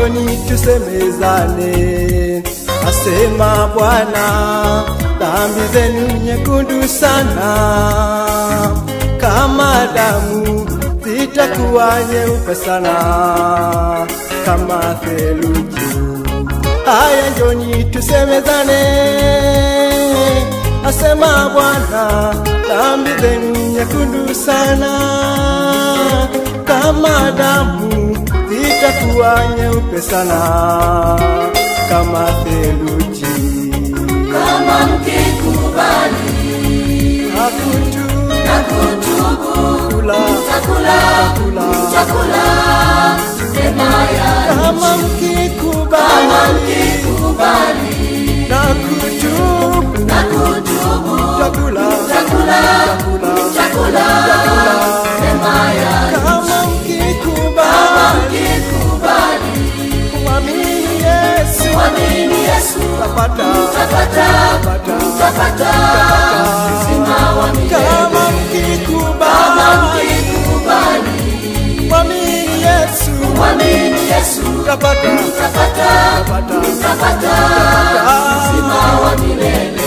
njoni tusemezane, asema Bwana, dhambi zenu nyekundu sana, kama damu zitakuwa nyeupe sana, kama theluji. Haya njoni tusemezane, asema Bwana, dhambi zenu nyekundu sana, kama damu zitakuwa nyeupe sana, kama theluji. Kama mkikubali na kutubu, mtakula mema ya nchi. Kama mkikubali na kutubu, mtakula mema ya nchi. Kama mkikubali kuamini Yesu, utapata uzima wa milele. Kama mkikubali kuamini Yesu, utapata uzima wa milele.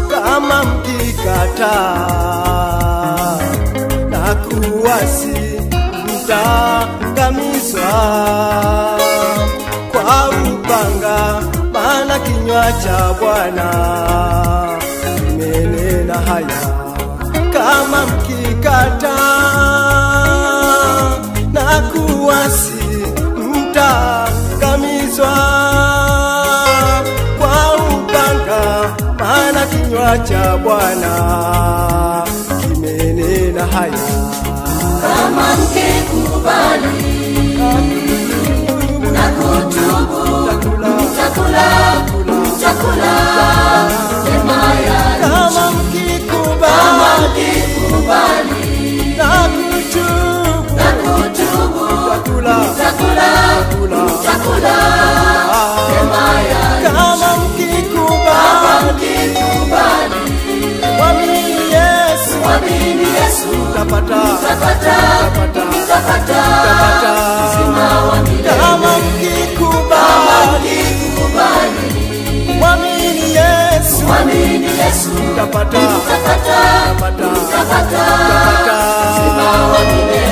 Kama mkikataa na kuasi, mtaangamizwa kwa upanga, maana kinywa cha Bwana kimenena haya. Kama mkikataa na kuasi, mtaangamizwa kwa upanga, maana kinywa cha Bwana kimenena haya. Kama mkikubali na kutubu, mtakula mema ya nchi. Kama mkikubali na kutubu, mtakula mema ya nchi. Kama mkikubali kuamini Yesu, utapata uzima wa milele. Kama mkikubali kuamini Yesu, utapata uzima wa milele.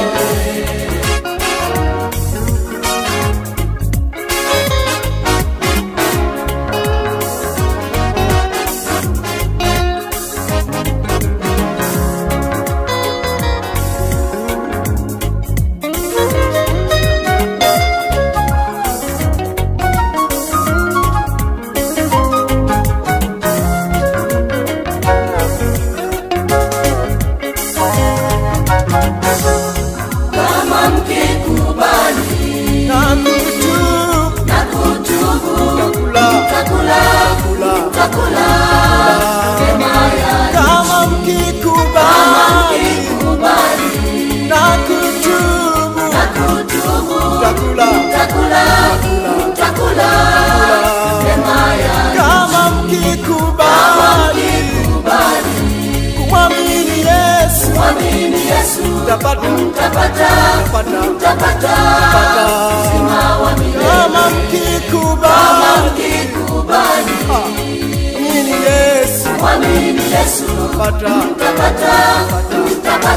utapata uzima wa milele kama mkikubali Yesu mwamini Yesu, utapata, utapata